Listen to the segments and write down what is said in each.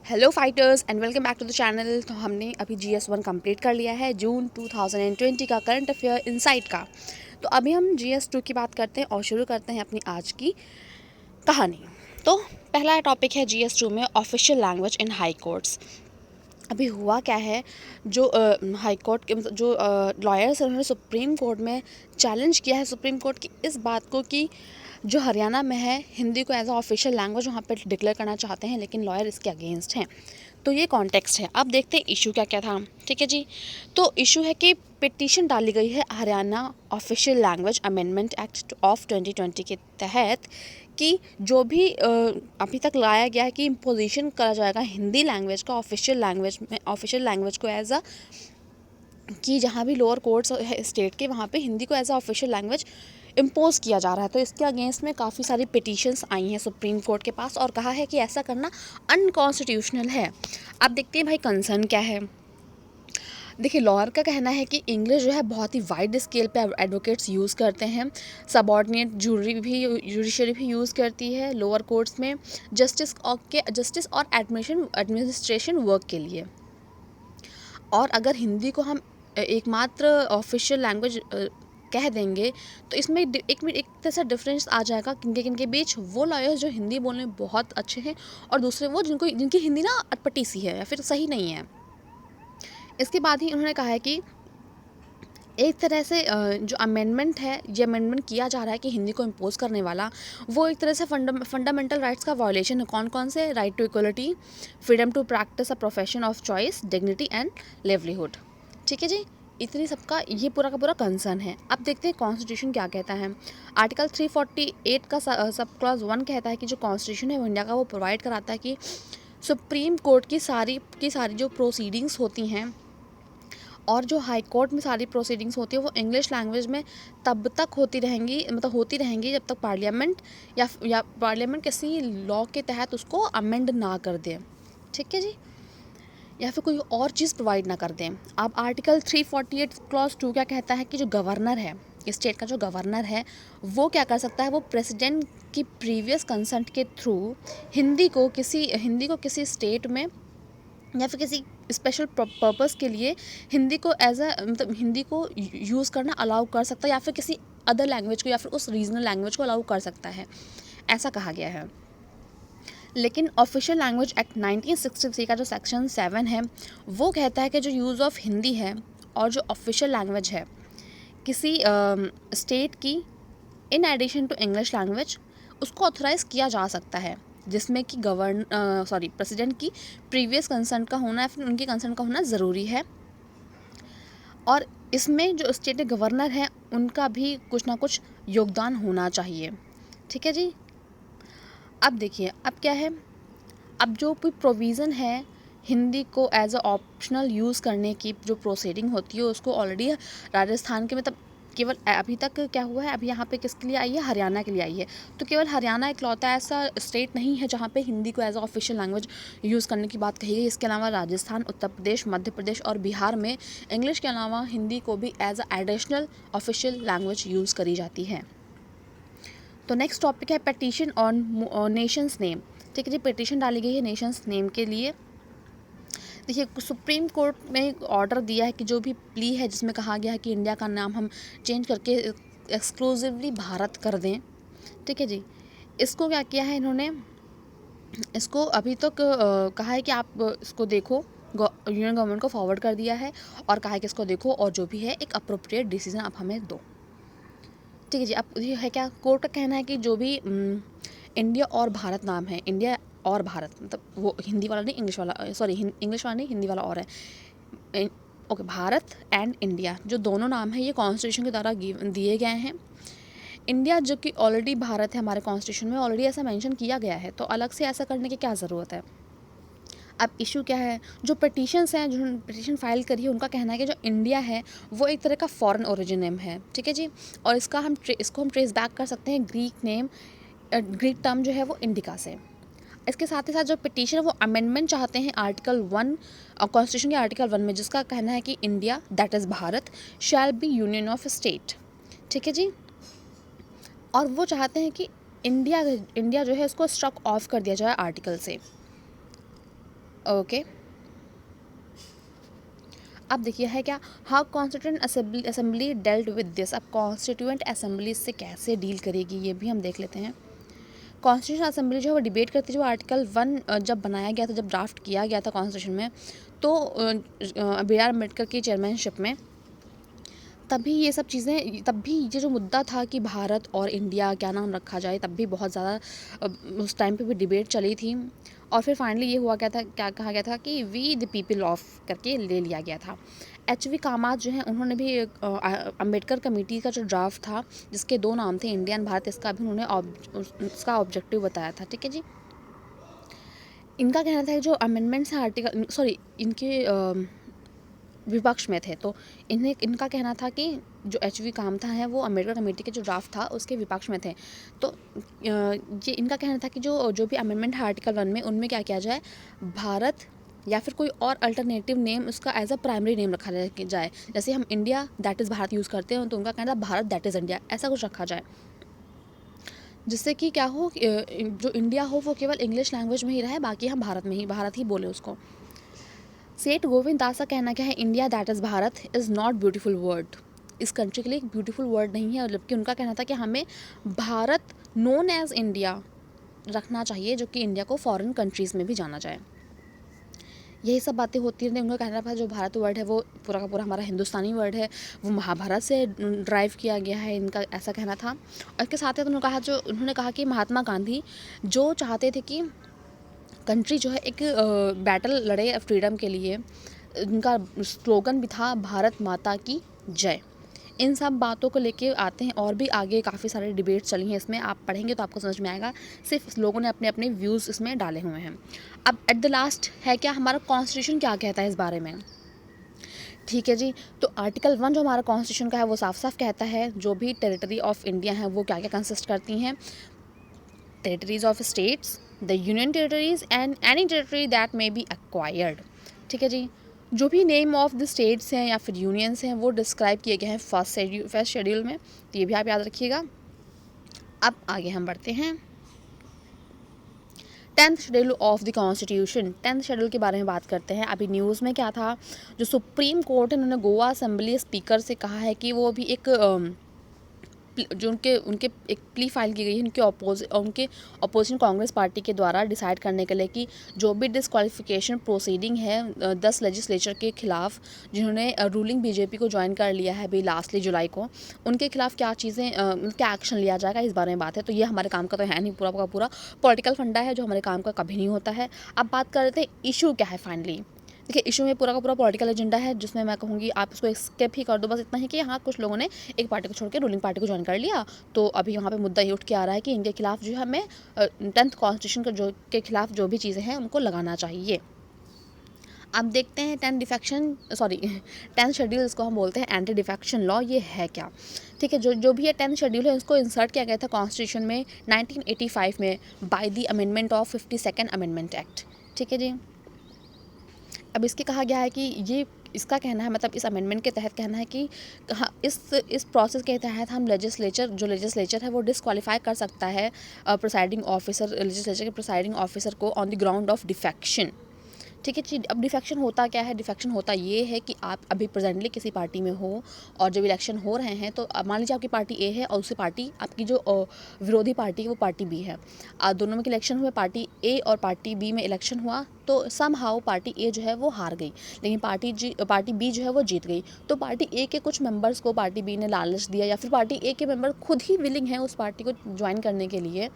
Hello fighters and welcome back to the channel. तो हमने अभी GS1 कंप्लीट कर लिया है जून 2020 का करंट अफेयर इनसाइट का। तो अभी हम GS2 की बात करते हैं और शुरू करते हैं अपनी आज की कहानी। तो पहला टॉपिक है GS2 में official language in high courts. अभी हुआ क्या है, जो हाई कोर्ट के मतलब जो लॉयर्स हैं उन्होंने सुप्रीम कोर्ट में चैलेंज किया है सुप्रीम कोर्ट की इस बात को कि जो हरियाणा में है हिंदी को एज अ ऑफिशियल लैंग्वेज वहाँ पे डिक्लेयर करना चाहते हैं, लेकिन लॉयर इसके अगेंस्ट हैं। तो ये कॉन्टेक्स्ट है। अब देखते हैं इशू क्या क्या था। ठीक है जी। तो इशू है कि पिटीशन डाली गई है Haryana official language amendment act of 2020 के तहत कि जो भी अभी तक लाया गया है कि इम्पोजिशन करा जाएगा हिंदी लैंग्वेज का ऑफिशियल लैंग्वेज में, ऑफिशियल लैंग्वेज को एज अ कि जहाँ भी लोअर कोर्ट्स है स्टेट के वहाँ पे हिंदी को as a official language impose किया जा रहा है। तो इसके अगेंस्ट में काफ़ी सारी पिटीशंस आई हैं सुप्रीम कोर्ट के पास और कहा है कि ऐसा करना अनकॉन्स्टिट्यूशनल है। अब देखते हैं भाई कंसर्न क्या है। देखिए, लॉयर का कहना है कि इंग्लिश जो है बहुत ही वाइड स्केल पे एडवोकेट्स यूज़ करते हैं, सबॉर्डिनेट जुडिशरी भी यूज़ करती है लोअर कोर्ट्स में जस्टिस और एडमिनिस्ट्रेशन वर्क के लिए। और अगर हिंदी को हम एकमात्र ऑफिशियल लैंग्वेज कह देंगे तो इसमें एक तरह से डिफरेंस आ जाएगा किनके किनके बीच। वो लॉयर्स जो हिंदी बोलने में बहुत अच्छे हैं और दूसरे वो जिनकी हिंदी ना अटपटी सी है या फिर सही नहीं है। इसके बाद ही उन्होंने कहा है कि एक तरह से जो अमेंडमेंट है, ये अमेंडमेंट किया जा रहा है कि हिंदी को इम्पोज करने वाला वो एक तरह से फंडामेंटल राइट्स का वायलेशन है। कौन कौन से? Right to equality, freedom to practice a profession of choice, dignity and livelihood. ठीक है जी। इतनी सबका ये पूरा का पूरा कंसर्न है। अब देखते हैं कॉन्स्टिट्यूशन क्या कहता है। आर्टिकल 348 का सब क्लॉज 1 कहता है कि जो कॉन्स्टिट्यूशन है वो इंडिया का वो प्रोवाइड कराता है कि सुप्रीम कोर्ट की सारी जो प्रोसीडिंग्स होती हैं और जो हाई कोर्ट में सारी प्रोसीडिंग्स होती है वो इंग्लिश लैंग्वेज में तब तक होती रहेंगी जब तक पार्लियामेंट या पार्लियामेंट किसी लॉ के तहत उसको अमेंड ना कर दे। ठीक है जी। या फिर कोई और चीज़ प्रोवाइड ना कर दें। अब आर्टिकल 348 क्लॉज 2 क्या कहता है कि जो गवर्नर है, स्टेट का जो गवर्नर है, वो क्या कर सकता है, वो प्रेसिडेंट की प्रीवियस कंसेंट के थ्रू हिंदी को किसी स्टेट में या फिर किसी स्पेशल पर्पस के लिए हिंदी को एज अ हिंदी को यूज़ करना अलाउ कर सकता है या फिर किसी अदर लैंग्वेज को या फिर उस रीजनल लैंग्वेज को अलाउ कर सकता है, ऐसा कहा गया है। लेकिन ऑफिशियल लैंग्वेज एक्ट 1963 का जो सेक्शन 7 है वो कहता है कि जो यूज़ ऑफ हिंदी है और जो ऑफिशियल लैंग्वेज है किसी स्टेट की in addition to English language उसको ऑथराइज़ किया जा सकता है, जिसमें कि प्रेसिडेंट की प्रीवियस कंसर्न का होना या फिर उनकी कंसर्न का होना ज़रूरी है। और इसमें जो स्टेट के गवर्नर हैं उनका भी कुछ ना कुछ योगदान होना चाहिए। ठीक है जी। अब देखिए, अब क्या है, अब जो कोई प्रोविज़न है हिंदी को एज अ ऑप्शनल यूज़ करने की जो प्रोसीडिंग होती है उसको ऑलरेडी राजस्थान के मतलब केवल अभी तक क्या हुआ है, अभी यहाँ पे किसके लिए आई है, हरियाणा के लिए आई है। तो केवल हरियाणा इकलौता ऐसा स्टेट नहीं है जहाँ पे हिंदी को as a official language use करने की बात कही गई। इसके अलावा राजस्थान, उत्तर प्रदेश, मध्य प्रदेश और बिहार में इंग्लिश के अलावा हिंदी को भी as a additional official language use करी जाती है। तो नेक्स्ट टॉपिक है पिटीशन ऑन नेशंस नेम। ठीक है जी। पिटीशन डाली गई है नेशंस नेम के लिए। देखिए, सुप्रीम कोर्ट में ऑर्डर दिया है कि जो भी प्ली है जिसमें कहा गया है कि इंडिया का नाम हम चेंज करके एक्सक्लूसिवली भारत कर दें। ठीक है जी। इसको क्या किया है इन्होंने, इसको अभी तक कहा है कि आप इसको देखो, यूनियन गवर्नमेंट को फॉरवर्ड कर दिया है और कहा है कि इसको देखो और जो भी है एक अप्रोप्रिएट डिसीजन आप हमें दो। ठीक है जी। अब ये है क्या, कोर्ट का कहना है कि जो भी इंडिया और भारत नाम है, इंडिया और भारत मतलब वो हिंदी वाला नहीं इंग्लिश वाला, इंग्लिश वाला नहीं हिंदी वाला और है ओके, भारत एंड इंडिया जो दोनों नाम है ये कॉन्स्टिट्यूशन के द्वारा दिए गए हैं। इंडिया जो कि ऑलरेडी भारत है हमारे कॉन्स्टिट्यूशन में ऑलरेडी ऐसा मेंशन किया गया है, तो अलग से ऐसा करने की क्या ज़रूरत है। अब इशू क्या है, जो पिटीशंस हैं, जो पिटीशन फाइल करी है उनका कहना है कि जो इंडिया है वो एक तरह का फॉरेन ओरिजिन नेम है। ठीक है जी। और इसको हम ट्रेस बैक कर सकते हैं ग्रीक टर्म जो है वो इंडिका से। इसके साथ ही साथ जो पिटीशन है वो अमेंडमेंट चाहते हैं आर्टिकल 1 कॉन्स्टिट्यूशन के आर्टिकल 1 में, जिसका कहना है कि India that is Bharat shall be union of state. ठीक है जी। और वो चाहते हैं कि इंडिया जो है उसको स्ट्रक ऑफ कर दिया जाए आर्टिकल से। ओके, अब देखिए है क्या, how constituent assembly dealt with this. अब कॉन्स्टिट्यूएंट असेंबली इससे कैसे डील करेगी ये भी हम देख लेते हैं। कॉन्स्टिट्यूशन असेंबली जो है वो डिबेट करती है, जो आर्टिकल 1 जब बनाया गया था, जब ड्राफ्ट किया गया था कॉन्स्टिट्यूशन में, तो बी आर अम्बेडकर की चेयरमैनशिप में, तभी ये सब चीज़ें, तब भी ये जो मुद्दा था कि भारत और इंडिया क्या नाम रखा जाए, तब भी बहुत ज़्यादा उस टाइम पे भी डिबेट चली थी। और फिर फाइनली ये हुआ, क्या था, क्या कहा गया था कि वी द पीपल ऑफ करके ले लिया गया था। एच.वी. कामत जो हैं उन्होंने भी अम्बेडकर कमेटी का जो ड्राफ्ट था, जिसके 2 नाम थे, इंडिया एंड भारत, इसका भी उन्होंने उसका ऑब्जेक्टिव बताया था। ठीक है जी। इनका कहना था कि जो अमेंडमेंट्स हैं आर्टिकल, सॉरी, इनके विपक्ष में थे, तो इनका कहना था कि जो एच.वी. कामता है वो अम्बेडकर कमेटी के जो ड्राफ्ट था उसके विपक्ष में थे। तो ये इनका कहना था कि जो भी अमेंडमेंट है आर्टिकल 1 में, उनमें क्या किया जाए, भारत या फिर कोई और अल्टरनेटिव नेम उसका एज अ प्राइमरी नेम रखा जाए। जैसे हम India that is Bharat use करते हैं, तो उनका कहना था भारत दैट इज़ इंडिया, ऐसा कुछ रखा जाए, जिससे कि क्या हो, जो इंडिया हो वो केवल इंग्लिश लैंग्वेज में ही रहे, बाकी हम भारत ही बोले उसको। सेठ गोविंद दास का कहना क्या है, India that is Bharat is not beautiful word, इस कंट्री के लिए एक ब्यूटीफुल वर्ड नहीं है, जबकि उनका कहना था कि हमें भारत नोन एज इंडिया रखना चाहिए, जो कि इंडिया को फॉरेन कंट्रीज़ में भी जाना जाए। यही सब बातें होती रही। उनका कहना था जो भारत वर्ड है वो पूरा का पूरा हमारा हिंदुस्तानी वर्ड है, वो महाभारत से ड्राइव किया गया है, इनका ऐसा कहना था। और इसके साथ ही उन्होंने कहा कि महात्मा गांधी जो चाहते थे कि कंट्री जो है एक बैटल लड़े फ्रीडम के लिए, उनका स्लोगन भी था भारत माता की जय। इन सब बातों को लेके आते हैं, और भी आगे काफ़ी सारे डिबेट्स चली हैं इसमें, आप पढ़ेंगे तो आपको समझ में आएगा। सिर्फ लोगों ने अपने अपने व्यूज़ इसमें डाले हुए हैं। अब एट द लास्ट है क्या, हमारा कॉन्स्टिट्यूशन क्या कहता है इस बारे में। ठीक है जी। तो आर्टिकल 1 जो हमारा कॉन्स्टिट्यूशन का है वो साफ साफ कहता है जो भी टेरिटरी ऑफ इंडिया है वो क्या क्या कंसिस्ट करती हैं। Territories of states, the union territories and any territory that may be acquired. ठीक है जी। जो भी नेम ऑफ द स्टेट्स हैं या फिर यूनियंस हैं वो डिस्क्राइब किए गए हैं फर्स्ट शेड्यूल में, तो ये भी आप याद रखिएगा। अब आगे हम बढ़ते हैं 10th schedule of the constitution. 10th schedule के बारे में बात करते हैं। अभी न्यूज़ में क्या था, जो सुप्रीम कोर्ट है उन्होंने गोवा असेंबली स्पीकर से कहा है कि वो भी एक जो उनके एक प्ली फाइल की गई है उनके अपोजिशन कांग्रेस पार्टी के द्वारा डिसाइड करने के लिए कि जो भी डिसक्वालिफिकेशन प्रोसीडिंग है 10 लेजिस्लेचर के खिलाफ जिन्होंने रूलिंग बीजेपी को ज्वाइन कर लिया है अभी लास्टली जुलाई को, उनके खिलाफ क्या चीज़ें क्या एक्शन लिया जाएगा, इस बारे में बात है। तो ये हमारे काम का तो है नहीं, पूरा का पूरा पॉलिटिकल फंडा है जो हमारे काम का कभी नहीं होता है। अब बात कर लेते हैं इशू क्या है फाइनली। देखिए, इशू में पूरा का पूरा पॉलिटिकल एजेंडा है, जिसमें मैं कहूँगी आप इसको स्किप ही कर दो। बस इतना ही कि हाँ, कुछ लोगों ने एक पार्टी को छोड़ के रूलिंग पार्टी को ज्वाइन कर लिया, तो अभी यहाँ पे मुद्दा ये उठ के आ रहा है कि इनके खिलाफ जो है हमें 10th कॉन्स्टिट्यूशन के खिलाफ जो भी चीज़ें हैं उनको लगाना चाहिए। अब देखते हैं 10th शेड्यूल, इसको हम बोलते हैं एंटी डिफेक्शन लॉ, ये है क्या। ठीक है, जो भी ये 10th शेड्यूल है उसको इंसर्ट किया गया था कॉन्स्टिट्यूशन में 1985 में by the amendment of 52nd amendment act. ठीक है जी। अब इसके कहा गया है कि ये इसका कहना है, मतलब इस अमेंडमेंट के तहत कहना है कि हाँ, इस प्रोसेस के तहत हम लेजिस्लेचर है वो डिसक्वालीफाई कर सकता है लेजिस्लेचर के प्रिसाइडिंग ऑफिसर को on the ground of defection. ठीक है जी। अब डिफेक्शन होता क्या है, डिफेक्शन होता ये है कि आप अभी प्रेजेंटली किसी पार्टी में हो और जब इलेक्शन हो रहे हैं तो मान लीजिए आपकी पार्टी ए है और उसी पार्टी आपकी जो विरोधी पार्टी है वो पार्टी बी है। दोनों में इलेक्शन हुए, पार्टी ए और पार्टी बी में इलेक्शन हुआ, तो सम हाउ पार्टी ए जो है वो हार गई, लेकिन पार्टी बी जो है वो जीत गई। तो पार्टी ए के कुछ मेंबर्स को पार्टी बी ने लालच दिया, या फिर पार्टी ए के मेंबर खुद ही विलिंग हैं उस पार्टी को ज्वाइन करने के लिए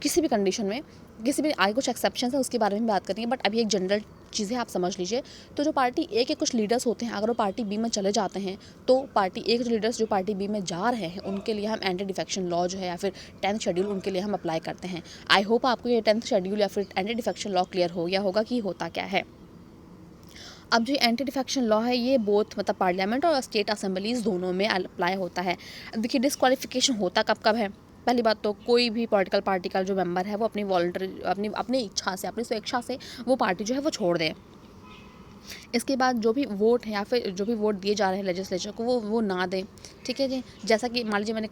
किसी भी कंडीशन में। किसी भी आगे कुछ एक्सेप्शन है उसके बारे में बात करेंगे, बट अभी एक जनरल चीज़ें आप समझ लीजिए। तो जो पार्टी ए के कुछ लीडर्स होते हैं अगर वो पार्टी बी में चले जाते हैं, तो पार्टी ए के जो लीडर्स जो पार्टी बी में जा रहे हैं उनके लिए हम एंटी डिफेक्शन लॉ जो है या फिर 10th शेड्यूल उनके लिए हम अप्लाई करते हैं। आई होप आपको ये 10th शेड्यूल या फिर एंटी डिफेक्शन लॉ क्लियर हो गया होगा कि होता क्या है। अब जो एंटी डिफेक्शन लॉ है ये बोथ मतलब पार्लियामेंट और स्टेट असेंबलीज दोनों में अप्लाई होता है। देखिए, डिस्क्वालिफिकेशन होता कब कब है। पहली बात तो कोई भी पॉलिटिकल पार्टी का जो मेंबर है वो अपनी वॉलंटरी अपनी इच्छा से, अपनी स्वेच्छा से वो पार्टी जो है वो छोड़ दे। इसके बाद जो भी वोट है या फिर जो भी वोट दिए जा रहे हैं लेजिस्लेचर को वो ना दें, ठीक है जी। जैसा कि मान लीजिए मेरी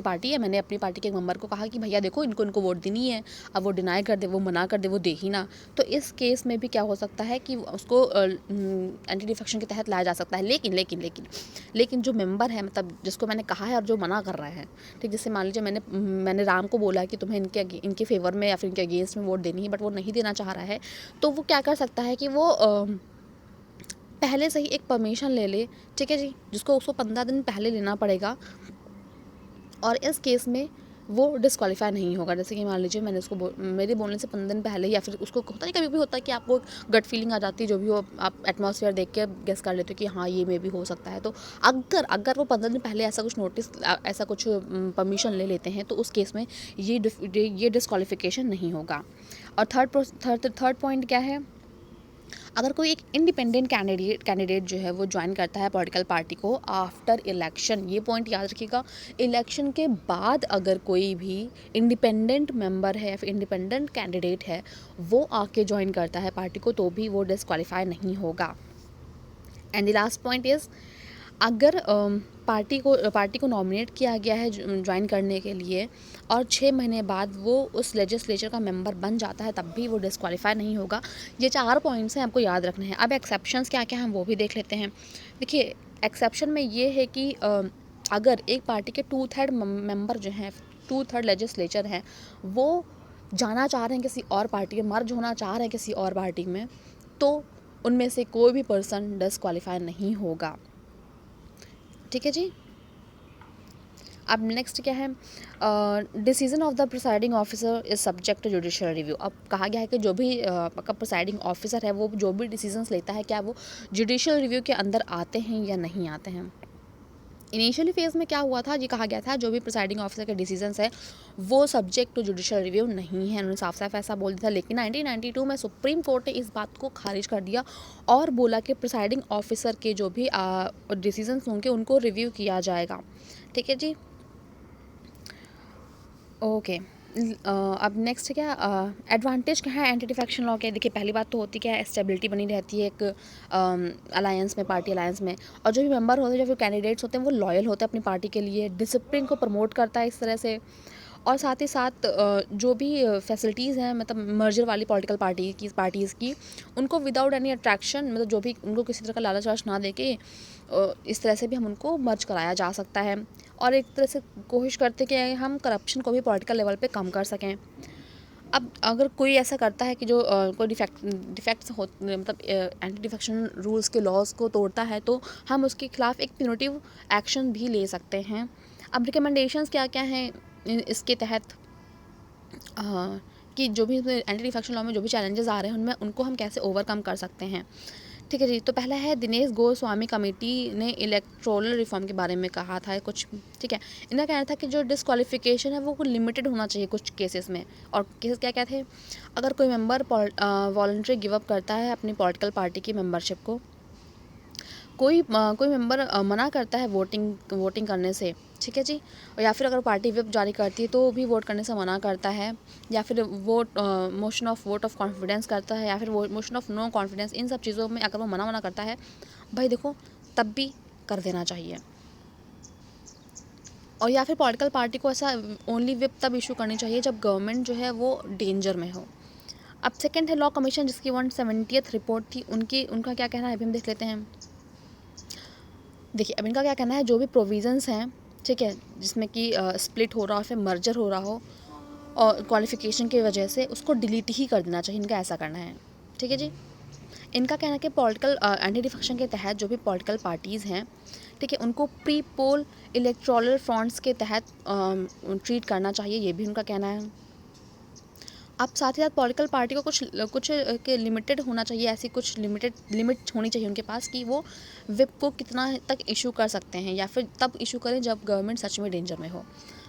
पार्टी है, मैंने अपनी पार्टी के एक मेंबर को कहा कि भैया देखो इनको वोट देनी है, अब वो डिनाई कर दे, वो मना कर दे, वो दे ही ना, तो इस केस में भी क्या हो सकता है कि उसको एंटी डिफेक्शन के तहत लाया जा सकता है। लेकिन जो मेंबर है, मतलब जिसको मैंने कहा है और जो मना कर रहा है, ठीक, जैसे मान लीजिए मैंने राम को बोला कि तुम्हें इनके फेवर में या फिर इनके अगेंस्ट में वोट देनी है, बट वो नहीं देना चाह रहा है, तो वो क्या कर सकता है कि वो पहले से ही एक परमिशन ले ले, ठीक है जी, जिसको उसको 15 दिन पहले लेना पड़ेगा, और इस केस में वो डिस्क्वालीफाई नहीं होगा। जैसे कि मान लीजिए मैंने उसको मेरे बोलने से 15 दिन पहले, या फिर उसको होता नहीं, कभी भी होता है कि आपको गट फीलिंग आ जाती है, जो भी हो आप एटमॉस्फेयर देख के गेस कर लेते हो कि हाँ ये मे भी हो सकता है, तो अगर वो 15 दिन पहले ऐसा कुछ ऐसा कुछ परमिशन ले लेते हैं, तो उस केस में ये डिस्क्वालिफिकेशन नहीं होगा। और थर्ड पॉइंट क्या है, अगर कोई एक इंडिपेंडेंट कैंडिडेट जो है वो ज्वाइन करता है पॉलिटिकल पार्टी को आफ्टर इलेक्शन, ये पॉइंट याद रखिएगा, इलेक्शन के बाद अगर कोई भी इंडिपेंडेंट मेंबर है या फिर इंडिपेंडेंट कैंडिडेट है वो आके ज्वाइन करता है पार्टी को, तो भी वो डिस्क्वालीफाई नहीं होगा। And the last point is, अगर पार्टी को नॉमिनेट किया गया है ज्वाइन करने के लिए और 6 महीने बाद वो उस लेजिस्लेचर का मेंबर बन जाता है, तब भी वो डिस्क्वालीफाई नहीं होगा। ये 4 पॉइंट्स हैं, आपको याद रखने हैं। अब एक्सेप्शंस क्या क्या हैं वो भी देख लेते हैं। देखिए, एक्सेप्शन में ये है कि अगर एक पार्टी के 2/3 मेंबर जो हैं, 2/3 लेजिस्लेचर हैं, वो जाना चाह रहे हैं किसी और पार्टी में, मर्ज होना चाह रहे हैं किसी और पार्टी में, तो उनमें से कोई भी पर्सन डिस्क्वालीफाई नहीं होगा, ठीक है जी। अब नेक्स्ट क्या है, decision of the presiding officer is subject to judicial review. अब कहा गया है कि जो भी आपका प्रिसाइडिंग ऑफिसर है वो जो भी डिसीजंस लेता है, क्या वो जुडिशियल रिव्यू के अंदर आते हैं या नहीं आते हैं। इनिशियली फेज़ में क्या हुआ था, ये कहा गया था जो भी प्रिसाइडिंग ऑफिसर के डिसीजंस है वो सब्जेक्ट टू जुडिशियल रिव्यू नहीं है, उन्होंने साफ साफ ऐसा बोल दिया था। लेकिन 1992 में सुप्रीम कोर्ट ने इस बात को खारिज कर दिया और बोला कि प्रिसाइडिंग ऑफिसर के जो भी डिसीजंस होंगे उनको रिव्यू किया जाएगा, ठीक है जी। ओके, अब नेक्स्ट क्या, एडवांटेज क्या है एंटी डिफेक्शन लॉ के। देखिए, पहली बात तो होती क्या है, स्टेबिलिटी बनी रहती है एक अलायंस में, पार्टी अलायंस में, और जो भी मेंबर होते हैं, जो भी कैंडिडेट्स होते हैं, वो लॉयल होते हैं अपनी पार्टी के लिए, डिसिप्लिन को प्रमोट करता है इस तरह से। और साथ ही साथ जो भी फैसिलिटीज़ हैं, मतलब मर्जर वाली पॉलिटिकल पार्टीज़ की, उनको विदाउट एनी अट्रैक्शन, मतलब जो भी उनको किसी तरह का लालच वालच ना दे के इस तरह से भी हम उनको मर्ज कराया जा सकता है। और एक तरह से कोशिश करते कि हम करप्शन को भी पॉलिटिकल लेवल पे कम कर सकें। अब अगर कोई ऐसा करता है कि जो कोई डिफेक्ट्स हो, मतलब एंटी डिफेक्शन रूल्स के लॉज को तोड़ता है, तो हम उसके खिलाफ एक प्यूनिटिव एक्शन भी ले सकते हैं। अब रिकमेंडेशंस क्या क्या हैं इसके तहत, कि जो भी एंटी डिफेक्शन लॉ में जो भी चैलेंजेस आ रहे हैं उनमें उनको हम कैसे ओवरकम कर सकते हैं, ठीक है जी। तो पहला है, दिनेश गोस्वामी कमेटी ने इलेक्टोरल रिफॉर्म के बारे में कहा था कुछ, ठीक है। इनका कहना था कि जो डिस्क्वालिफिकेशन है वो लिमिटेड होना चाहिए कुछ केसेस में। और केसेस क्या क्या थे, अगर कोई मेंबर वॉलंटरी गिव अप करता है अपनी पॉलिटिकल पार्टी की मेंबरशिप को, कोई मेंबर मना करता है वोटिंग करने से, ठीक है जी, और या फिर अगर पार्टी व्हिप जारी करती है तो भी वोट करने से मना करता है, या फिर motion of vote of confidence करता है, या फिर मोशन ऑफ नो कॉन्फिडेंस, इन सब चीज़ों में अगर वो मना करता है, भाई देखो तब भी कर देना चाहिए। और या फिर पॉलिटिकल पार्टी को ऐसा ओनली व्हिप तब इशू करनी चाहिए जब गवर्नमेंट जो है वो डेंजर में हो। अब सेकेंड है लॉ कमीशन, जिसकी 170th रिपोर्ट थी, उनका क्या कहना है अभी हम देख लेते हैं। देखिए, अब इनका क्या कहना है, जो भी प्रोविज़न्स हैं, ठीक है, जिसमें कि स्प्लिट हो रहा हो, फिर मर्जर हो रहा हो और क्वालिफिकेशन की वजह से, उसको डिलीट ही कर देना चाहिए, इनका ऐसा करना है, ठीक है जी। इनका कहना है कि पॉलिटिकल एंटी डिफेक्शन के तहत जो भी पॉलिटिकल पार्टीज़ हैं, ठीक है, उनको प्री पोल इलेक्टोरल फ्रंट्स के तहत ट्रीट करना चाहिए, ये भी उनका कहना है। अब साथ ही साथ पॉलिटिकल पार्टी को कुछ के लिमिटेड होना चाहिए, ऐसी कुछ लिमिट होनी चाहिए उनके पास कि वो विप को कितना तक इशू कर सकते हैं, या फिर तब इशू करें जब गवर्नमेंट सच में डेंजर में हो।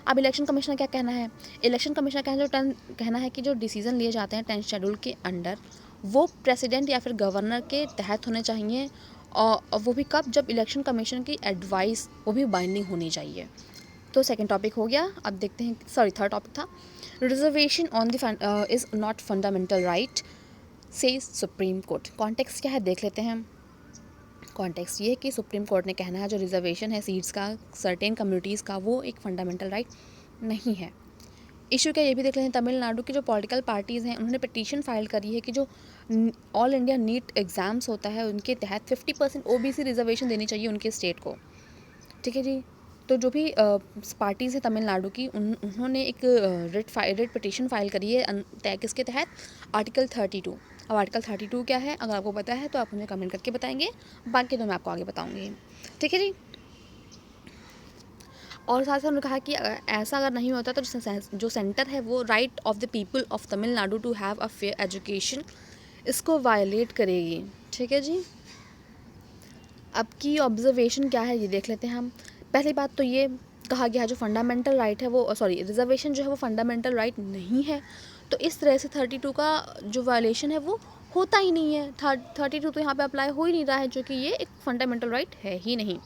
अब इलेक्शन कमिश्नर क्या कहना है, इलेक्शन कमिश्नर का जो कहना है कि जो डिसीज़न लिए जाते हैं 10th शेड्यूल के अंडर, वो प्रेसिडेंट या फिर गवर्नर के तहत होने चाहिए, और वो भी कब, जब इलेक्शन कमीशन की एडवाइस वो भी बाइंडिंग होनी चाहिए। तो सेकंड टॉपिक हो गया। अब देखते हैं, थर्ड टॉपिक था, reservation on the is not fundamental right. Says supreme court. Context क्या है देख लेते हैं हम। कॉन्टेक्स्ट ये है कि सुप्रीम कोर्ट ने कहना है जो रिजर्वेशन है सीट्स का सर्टेन कम्युनिटीज़ का वो एक फंडामेंटल राइट नहीं है। इशू क्या ये भी देख लेते हैं, तमिलनाडु की जो पॉलिटिकल पार्टीज़ हैं उन्होंने पिटीशन फाइल करी है कि जो ऑल इंडिया नीट एग्ज़ाम्स होता है उनके तहत 50% ओबीसी रिजर्वेशन देनी चाहिए उनके स्टेट को। ठीक है जी। तो जो भी पार्टीज़ हैं तमिलनाडु की उन्होंने एक रिट पिटीशन फाइल करी है किसके तहत, आर्टिकल 32। अब आर्टिकल 32 क्या है, अगर आपको पता है तो आप मुझे कमेंट करके बताएंगे, बाकी तो मैं आपको आगे बताऊंगी। ठीक है जी। और साथ साथ उन्होंने कहा कि ऐसा अगर नहीं होता तो जो सेंटर है वो right of the people of Tamil Nadu to have a fair education इसको वायलेट करेगी। ठीक है जी। अब की ऑब्जर्वेशन क्या है ये देख लेते हैं हम। पहली बात तो ये कहा गया है जो फंडामेंटल राइट है वो रिजर्वेशन जो है वो फंडामेंटल राइट नहीं है, तो इस तरह से 32 का जो वायलेशन है वो होता ही नहीं है। 32 तो यहाँ पे अप्लाई हो ही नहीं रहा है, जो कि ये एक फंडामेंटल राइट है ही नहीं।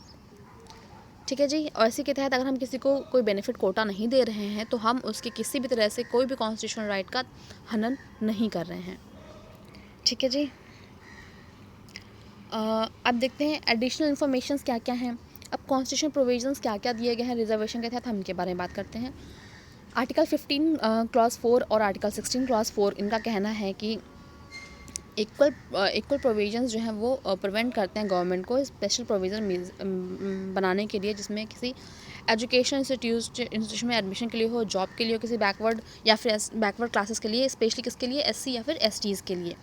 ठीक है जी। और इसी के तहत अगर हम किसी को कोई बेनिफिट कोटा नहीं दे रहे हैं तो हम उसके किसी भी तरह से कोई भी कॉन्स्टिट्यूशनल राइट का हनन नहीं कर रहे हैं। ठीक है जी। अब देखते हैं एडिशनल इन्फॉर्मेशन क्या क्या हैं। अब कॉन्स्टिट्यूशन प्रोविजंस क्या क्या दिए गए हैं रिजर्वेशन के तहत, हम इनके बारे में बात करते हैं। आर्टिकल 15 क्लॉज 4 और आर्टिकल 16 क्लॉज 4 इनका कहना है कि इक्वल प्रोविजंस जो हैं वो प्रिवेंट करते हैं गवर्नमेंट को स्पेशल प्रोविज़न बनाने के लिए, जिसमें किसी एजुकेशन इंस्टीट्यूशन में एडमिशन के लिए हो, जॉब के लिए हो, किसी बैकवर्ड या फिर बैकवर्ड क्लासेस के लिए, स्पेशली किसके लिए, एससी या फिर एसटीज़ के लिए।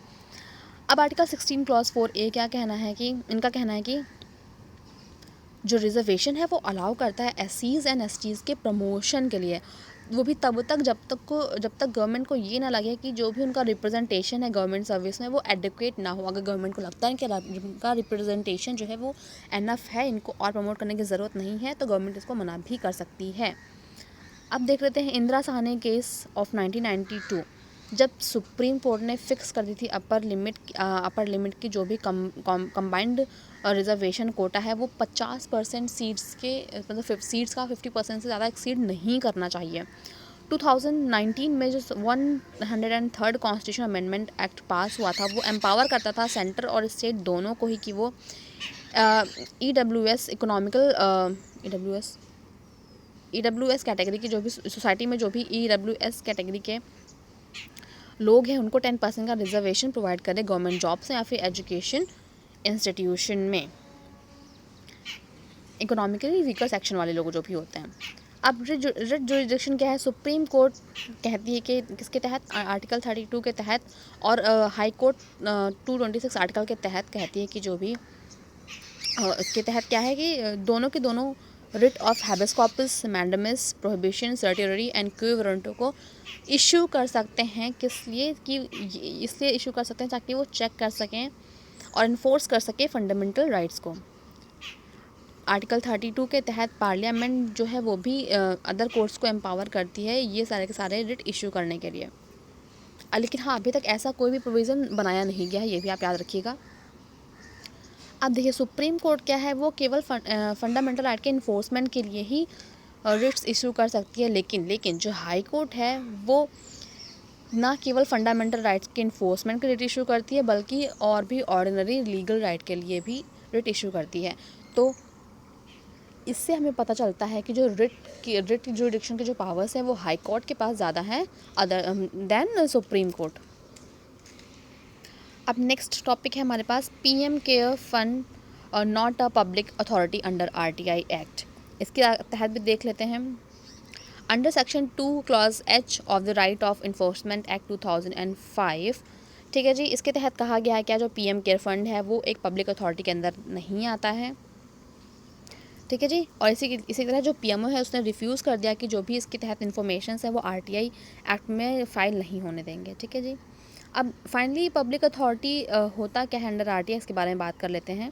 अब आर्टिकल 16 क्लॉज 4A क्या कहना है कि इनका कहना है कि जो रिजर्वेशन है वो अलाउ करता है एससीज़ एंड एसटीज़ के प्रमोशन के लिए, वो भी तब तक जब तक गवर्नमेंट को ये ना लगे कि जो भी उनका रिप्रेजेंटेशन है गवर्नमेंट सर्विस में वो एडिक्वेट ना हो। अगर गवर्नमेंट को लगता है कि उनका रिप्रेजेंटेशन जो है वो एनफ है, इनको और प्रमोट करने की ज़रूरत नहीं है, तो गवर्नमेंट इसको मना भी कर सकती है। अब देख लेते हैं इंदिरा साहनी केस ऑफ 1992, जब सुप्रीम कोर्ट ने फिक्स कर दी थी अपर लिमिट की जो भी कंबाइंड रिजर्वेशन कोटा है वो 50% सीट्स के मतलब सीट्स का 50% से ज़्यादा एक्सीड नहीं करना चाहिए। 2019 में जो 103rd कॉन्स्टिट्यूशन अमेंडमेंट एक्ट पास हुआ था वो एम्पावर करता था सेंटर और स्टेट दोनों को ही कि वो ईडब्ल्यूएस कैटेगरी की जो भी सोसाइटी में जो भी ईडब्ल्यूएस कैटेगरी के लोग हैं उनको 10% का रिजर्वेशन प्रोवाइड करें गवर्नमेंट जॉब से या फिर एजुकेशन इंस्टीट्यूशन में, इकोनॉमिकली वीकर सेक्शन वाले लोग जो भी होते हैं। अब रिट जुरिडिक्शन क्या है, सुप्रीम कोर्ट कहती है कि किसके तहत, आर्टिकल 32 के तहत, और हाई कोर्ट 226 आर्टिकल के तहत कहती है कि जो भी इसके तहत क्या है कि दोनों के दोनों writ of habeas corpus, mandamus, prohibition, certiorari and quo warranto को इशू कर सकते हैं। किस लिए कि इसलिए इशू कर सकते हैं ताकि वो चेक कर सकें और इन्फोर्स कर सकें फंडामेंटल राइट्स को। आर्टिकल 32 के तहत पार्लियामेंट जो है वो भी अदर कोर्ट्स को एम्पावर करती है ये सारे के सारे रिट इशू करने के लिए। लेकिन हाँ, अभी तक ऐसा कोई भी प्रोविज़न बनाया नहीं गया है, ये भी आप याद रखिएगा। अब देखिए सुप्रीम कोर्ट क्या है, वो केवल फंडामेंटल राइट के इन्फोर्समेंट के लिए ही रिट्स इशू कर सकती है, लेकिन जो हाई कोर्ट है वो ना केवल फंडामेंटल राइट्स के इन्फोर्समेंट के रिट इशू करती है बल्कि और भी ऑर्डिनरी लीगल राइट के लिए भी रिट इशू करती है। तो इससे हमें पता चलता है कि जो रिट जुरिडिक्शन के जो पावर्स हैं वो हाई कोर्ट के पास ज़्यादा हैं अदर देन सुप्रीम कोर्ट। अब नेक्स्ट टॉपिक है हमारे पास पीएम केयर फंड और not a public authority under RTI act. इसके तहत भी देख लेते हैं। Under section 2 clause H of the right of enforcement act 2005, ठीक है जी, इसके तहत कहा गया है क्या जो पीएम केयर फंड है वो एक पब्लिक अथॉरिटी के अंदर नहीं आता है। ठीक है जी। और इसी तरह जो पीएमओ है उसने रिफ्यूज़ कर दिया कि जो भी इसके तहत इन्फॉर्मेशन है वो आरटीआई एक्ट में फ़ाइल नहीं होने देंगे। ठीक है जी। अब फाइनली पब्लिक अथॉरिटी होता क्या है अंडर आरटीआई, इसके बारे में बात कर लेते हैं।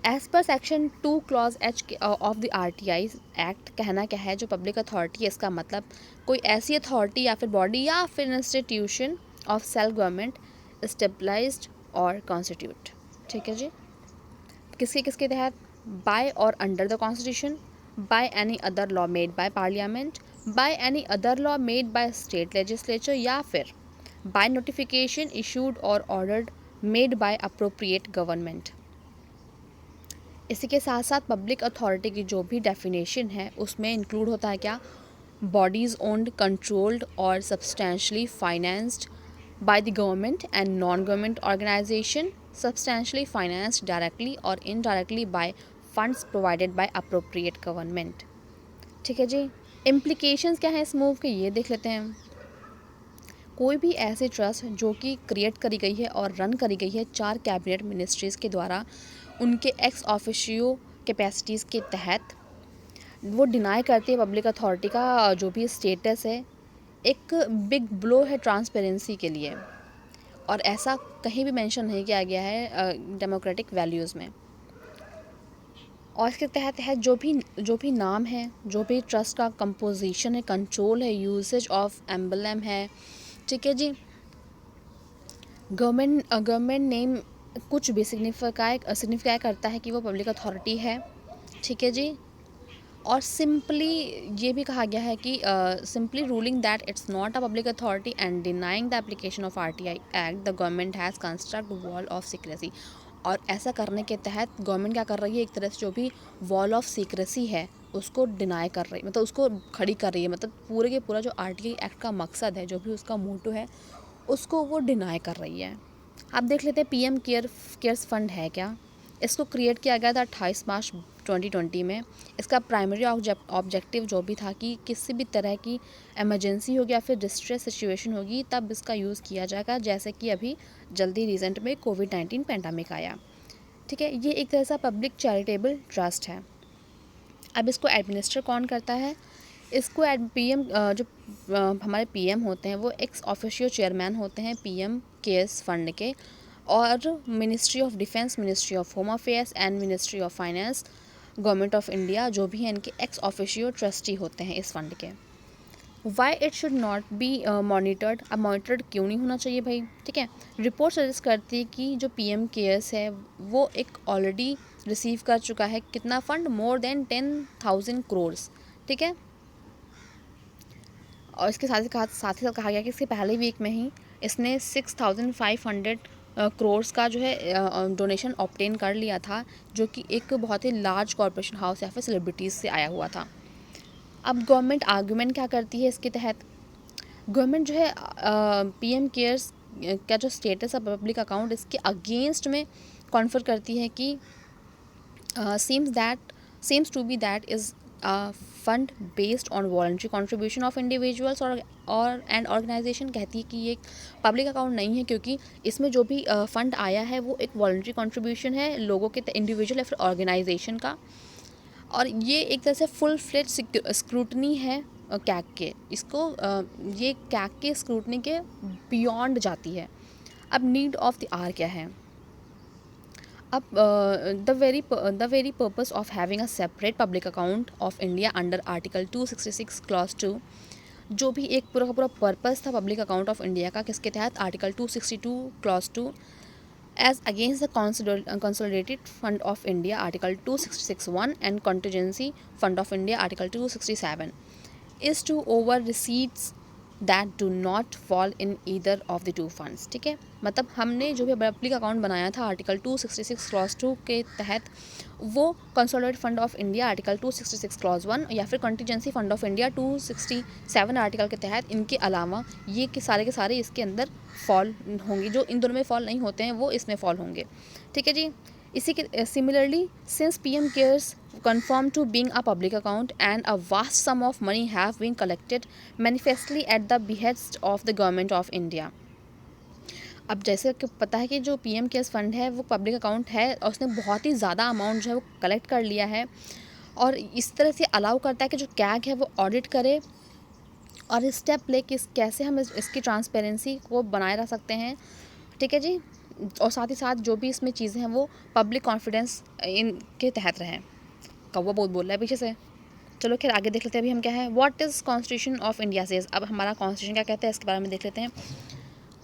As per section 2 clause H of the RTI act कहना क्या है, जो पब्लिक अथॉरिटी है इसका मतलब कोई ऐसी अथॉरिटी या फिर बॉडी या फिर institution of self government stabilized और कॉन्स्टिट्यूट। ठीक है जी। किसके तहत, बाय और under the constitution, by any other law made by parliament, by any other law made by state legislature, या फिर बाय नोटिफिकेशन इशूड और ordered made by appropriate government. इसी के साथ साथ पब्लिक अथॉरिटी की जो भी डेफिनेशन है उसमें इंक्लूड होता है क्या, बॉडीज़ ओन्ड, कंट्रोल्ड और substantially financed by the government and non-government organization, substantially financed directly or indirectly by funds provided by appropriate government। ठीक है जी। implications क्या है इस मूव के, ये देख लेते हैं। कोई भी ऐसे ट्रस्ट जो कि क्रिएट करी गई है और रन करी गई है 4 कैबिनेट मिनिस्ट्रीज़ के द्वारा, उनके एक्स ऑफिशियो कैपेसिटीज़ के तहत, वो डिनाई करती है पब्लिक अथॉरिटी का जो भी स्टेटस है, एक बिग ब्लो है ट्रांसपेरेंसी के लिए। और ऐसा कहीं भी मेंशन नहीं किया गया है डेमोक्रेटिक वैल्यूज़ में। और इसके तहत है जो भी नाम है, जो भी ट्रस्ट का कंपोजिशन है, कंट्रोल है, यूसेज ऑफ एम्बलम है, ठीक है जी। गवर्नमेंट नेम कुछ भी सिग्निफाई करता है कि वो पब्लिक अथॉरिटी है, ठीक है जी। और सिंपली ये भी कहा गया है कि simply ruling that it's not a public authority and denying the application of RTI act, the government has construct wall of secrecy. और ऐसा करने के तहत गवर्नमेंट क्या कर रही है, एक तरह से जो भी वॉल ऑफ सीक्रेसी है उसको डिनाई कर रही है, मतलब उसको खड़ी कर रही है, मतलब पूरे के पूरा जो आरटीआई एक्ट का मकसद है, जो भी उसका मोटो है, उसको वो डिनाई कर रही है। आप देख लेते हैं पीएम केयर्स फंड है क्या। इसको क्रिएट किया गया था 28 मार्च 2020 में। इसका प्राइमरी ऑब्जेक्टिव जो भी था कि किसी भी तरह की इमरजेंसी होगी या फिर डिस्ट्रेस सिचुएशन होगी तब इसका यूज़ किया जाएगा, जैसे कि अभी जल्दी रिसेंट में कोविड-19 पैंडमिक आया, ठीक है। ये एक तरह से पब्लिक चैरिटेबल ट्रस्ट है। अब इसको एडमिनिस्टर कौन करता है, इसको पीएम जो हमारे पीएम होते हैं वो एक्स ऑफिशियो चेयरमैन होते हैं पीएम केयर्स फंड के, और ministry of defence, ministry of home affairs and ministry of finance, government of India, जो भी हैं इनके एक्स ऑफिशियो ट्रस्टी होते हैं इस फंड के। Why it should not be monitored, अब मॉनिटर्ड क्यों नहीं होना चाहिए भाई, ठीक है। रिपोर्ट सजेस्ट करती है कि जो पीएम केयर्स है वो एक ऑलरेडी रिसीव कर चुका है कितना फ़ंड, मोर देन 10,000 करोड़, ठीक है। और इसके साथ ही साथ कहा गया कि इसके पहले वीक में ही इसने 6,500 करोड़ का जो है डोनेशन ऑब्टेन कर लिया था, जो कि एक बहुत ही लार्ज कॉरपोरेशन हाउस या फिर सेलिब्रिटीज़ से आया हुआ था। अब गवर्नमेंट आर्गूमेंट क्या करती है इसके तहत, गवर्नमेंट जो है पीएम केयर्स का जो स्टेटस है पब्लिक अकाउंट, इसके अगेंस्ट में कॉन्फर करती है कि seems to be that is a fund based on voluntary contribution of individuals और एंड ऑर्गेनाइजेशन। कहती है कि ये पब्लिक अकाउंट नहीं है क्योंकि इसमें जो भी फंड आया है वो एक वॉलंटरी कंट्रीब्यूशन है लोगों के, इंडिविजुअल या फिर ऑर्गेनाइजेशन का। और ये एक तरह से फुल फ्लेज स्क्रूटनी है कैग के, इसको ये कैग के स्क्रूटनी के बियॉन्ड जाती है। अब नीड ऑफ द आर क्या है, अब the very purpose of having a separate public account of India under article 266 clause 2, जो भी एक पूरा का पूरा पर्पस था पब्लिक अकाउंट ऑफ इंडिया का, किसके तहत, article 262 clause 2, as against the consolidated fund of India article 266(1) and contingency fund of India article 267, is to over receipts that do not fall in either of the two funds, ठीक है। मतलब हमने जो भी public account बनाया था article 266 clause 2 के तहत, वो consolidated fund of India article 266 clause 1 या फिर contingency fund of India 267 article के तहत, इनके अलावा ये के सारे इसके अंदर फॉल होंगे, जो इन दोनों में फॉल नहीं होते हैं वो इसमें फॉल होंगे, ठीक है जी। इसी के similarly since PM cares confirmed to being a public account and a vast sum of money have been collected manifestly at the behest of the government of India। अब जैसे कि पता है कि जो पीएम केयर्स फंड है वो public account है और उसने बहुत ही ज़्यादा अमाउंट जो है वो कलेक्ट कर लिया है, और इस तरह से अलाउ करता है कि जो कैग है वो ऑडिट करे और स्टेप ले कि कैसे हम इसकी ट्रांसपेरेंसी को बनाए रख सकते हैं, ठीक है जी। और साथ ही साथ जो भी इसमें चीज़ें हैं वो पब्लिक कॉन्फिडेंस इनके तहत रहें। कौवा बहुत बोल रहा है पीछे से, चलो खैर आगे देख लेते हैं अभी हम क्या है। What is constitution of India says, अब हमारा कॉन्स्टिट्यूशन क्या कहता है इसके बारे में देख लेते हैं।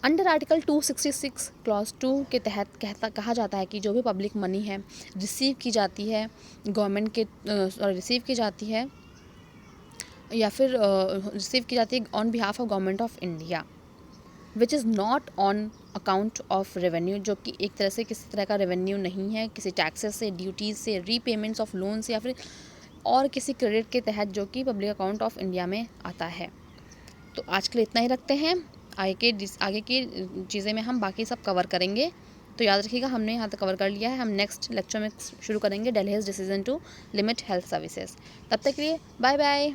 अंडर आर्टिकल 266 क्लॉज 2 के तहत कहा जाता है कि जो भी पब्लिक मनी है रिसीव की जाती है गवर्नमेंट के रिसीव की जाती है या फिर रिसीव की जाती है on behalf of government of India, which is not on account of revenue, जो कि एक तरह से किसी तरह का रेवेन्यू नहीं है, किसी टैक्सेस से, ड्यूटीज़ से, रीपेमेंट्स ऑफ लोन्स या फिर और किसी क्रेडिट के तहत जो कि पब्लिक अकाउंट ऑफ इंडिया में आता है। तो आज के लिए इतना ही रखते हैं। आगे की चीज़ें में हम बाकी सब कवर करेंगे। तो याद रखिएगा, हमने यहाँ तक कवर कर लिया है। हम नेक्स्ट लेक्चर में शुरू करेंगे Delhi's decision to limit health services. तब तक के लिए बाय बाय।